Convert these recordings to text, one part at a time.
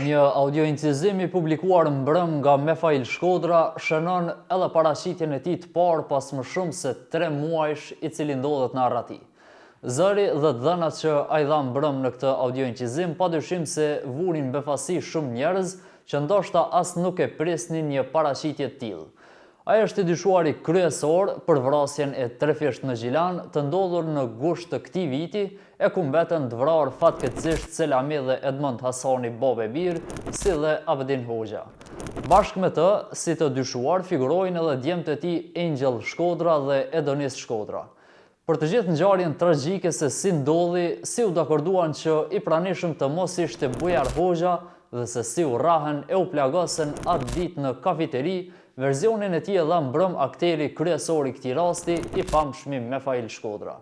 Një audio-incizim i publikuar mbrëm nga Mefail Shkodra shënon edhe paraqitjen e tij të parë pas më shumë se 3 muajsh i cili ndodhet në Arrati. Zëri dhe dhënat që ai dha mbrëm në këtë audio-incizim padyshim se vurin befasi shumë njerëz që ndoshta as nuk e prisnin një paraqitje të tillë. Ai është i dyshuari kryesor për vrasjen e 3 fisht në Gjilan të ndodhur në gusht të këtij viti, e ku mbeten të vrarë fatkeqësisht Selami dhe Edmond Hasani Babe Bir, si dhe Abedin Hoxha. Bashkë me të, si të dyshuar, figurojnë edhe djemtë e tij Angel Shkodra dhe Edonis Shkodra. Për të gjithë ngjarjen tragjike se si ndodhi, si u dakorduan që i pranishëm të mos ishte Bujar Hoxha dhe se si u rrahen e u plagosën atë ditë në kafiteri, versionin e tij e dha mbrëm akteri kryesor i këtij rasti, i famshmi Mefail Shkodra.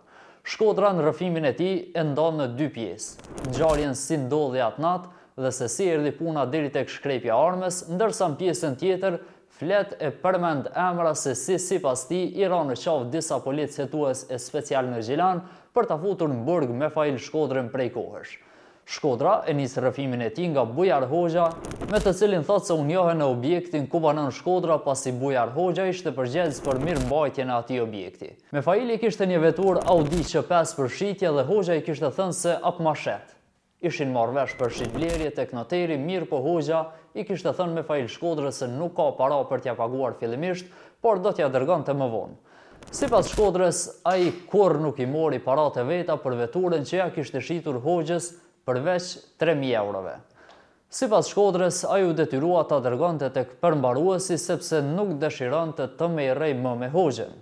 Shkodra në rrëfimin e tij e ndon në 2 pjesë. Ngjarjen si ndodhi atë natë dhe se si erdhi puna deri tek shkrepja e armës, ndërsa në pjesën tjetër flet e përmend emra se si sipas tij i ranë në qafë disa polic hetues e special në Gjilan për ta futur në burg Mefail Shkodrën prej kohësh. Shkodra e nis rrëfimin e tij nga Bujar Hoxha, me të cilin thotë se u njohej në objektin ku banon Shkodra pasi Bujar Hoxha ishte përgjegjës për mirëmbajtjen e atij objekti. Mefaili kishte një vetur Audi Q5 për shitje dhe Hoxha i kishte thënë se ap mashet. Ishin marrë vesh për shitblerje tek noteri, mirë po Hoxha i kishte thënë Mefail Shkodrës se nuk ka para për t'ia paguar fillimisht, por do t'ia dërgonte më vonë. Sipas Shkodrës, ai kurrë nuk i mori paratë e veta për veturën që ja kishte shitur Hoxhës përveç 3.000 eurove. Sipas Shkodrës, ai u detyrua ta dërgonte tek përmbaruesi sepse nuk dëshironte të merrej më me Hoxhën.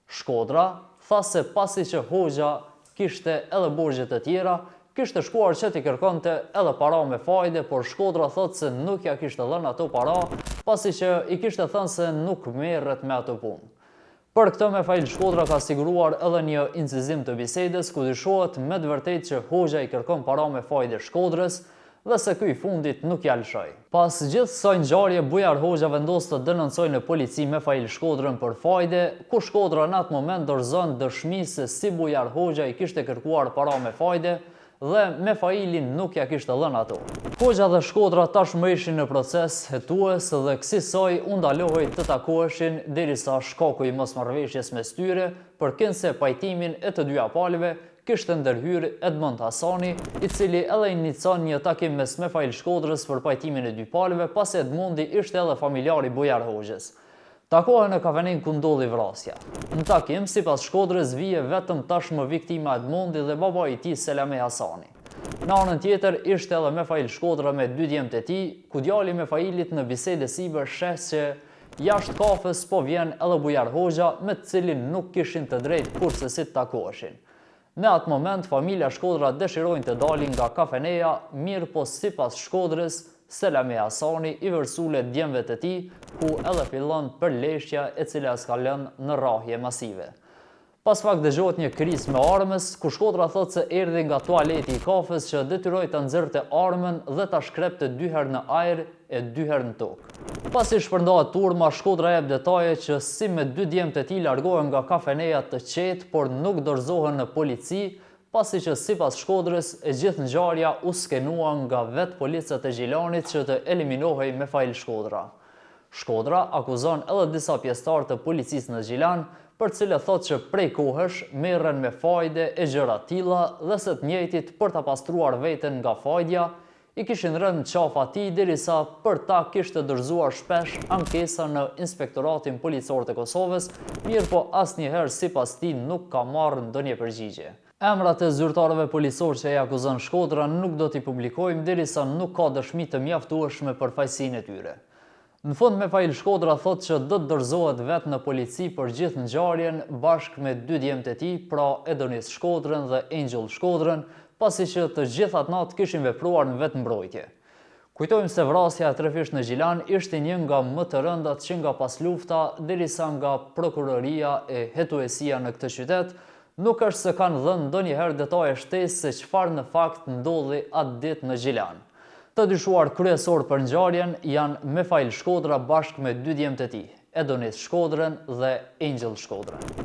Shkodra tha se pasi që Hoxha kishte edhe borxhe të tjera, kishte shkuar që t'i kërkonte edhe para me fajde, por Shkodra thotë se nuk ja kishte dhënë ato para, pasi që i kishte thënë se nuk merret me ato punë. Për këtë Mefail Shkodra ka siguruar edhe një incizim të bisedës ku dyshohet me të vërtetë që Hoxha i kërkon para me fajde Shkodrës dhe se ky i fundit nuk ja lëshoi. Pas gjithë kësaj ngjarje, Bujar Hoxha vendos të denoncojë në polici Mefail Shkodrën për fajde, ku Shkodra në atë moment dorëzon dëshmi se si Bujar Hoxha i kishte kërkuar para me fajde dhe Mefailin nuk ja kishte dhënë ato. Hoxha dhe Shkodra tashmë ishin në proces hetues dhe kësaj u ndalohej të takoheshin derisa shkaku i mosmarrëveshjes mes tyre përkëndse pajtimin e të dyja palëve kishte ndërhyrë Edmond Hasani, i cili edhe inicon një takim mes Mefail Shkodrës për pajtimin e dy palëve, pasi Edmondi ishte edhe familjar i Bujar Hoxhës. Takohen në kafenin ku ndodhi vrasja. Në takim, sipas Shkodrës, vije vetëm tashmë viktima Edmondi dhe babai i tij Selami Hasani. Në anën tjetër ishte edhe Mefail Shkodra me 2 djemtë e tij, ku djali Mefailit në bisedë siber sheh se jashtë kafës po vjen edhe Bujar Hoxha, me të cilin nuk kishin të drejtë kurse si të takoheshin. Në atë moment, familja Shkodra dëshirojnë të dalin nga kafeneja, mirë po sipas Shkodrës, Selami Hasani i vërsule djemve të tij, ku edhe fillon përleshja e cila eskalon në rrahje masive. Pas pak dëgjohet një kris me armës, ku Shkodra thotë se erdhi nga tualeti i kafës që detyroi ta nxjerrte armën dhe ta shkrepte 2 herë në ajër e 2 herë në tokë. Pasi shpërndahet turma, Shkodra jep detaje që si me 2 djemtë e tij largohen nga kafeneja të qetë, por nuk dorëzohen në polici, pasi që sipas Shkodrës e gjithë ngjarja u skenua nga vetë policët e Gjilanit që të eliminohej Mefail Shkodra. Shkodra akuzon edhe disa pjesëtar të policisë në Gjilan, për cilët thotë që prej kohësh merren me fajde e gjëra tilla dhe se të njëjtit për ta pastruar veten nga fajdja, i kishin rënë qafa atij derisa për ta kishte dorëzuar shpesh ankesa në Inspektoratin Policor të Kosovës, mirë po asnjëherë sipas tij nuk ka marrë ndonjë përgjigje. Emrat e zyrtarëve policor që i akuzon Shkodra nuk do t'i publikojmë derisa nuk ka dëshmi të mjaftueshme për fajësinë e tyre. Në fund Mefail Shkodra thotë që do të dorëzohet vetë në polici për gjithë ngjarjen bashkë me 2 djemtë e tij, pra Edonis Shkodrën dhe Angel Shkodrën, pasi që të gjithë atë natë kishin vepruar në vetmbrojtje. Kujtojmë se vrasja e 3 fisht në Gjilan ishte një nga më të rëndat që nga pas lufta, derisa nga prokuroria e hetuesia në këtë qytet nuk është se kanë dhënë ndonjëherë detaje shtesë se çfarë në fakt ndodhi atë ditë në Gjilan. Të dyshuar kryesor për ngjarjen janë Mefail Shkodra bashkë me 2 djemtë e tij, Edonis Shkodrën dhe Angel Shkodrën.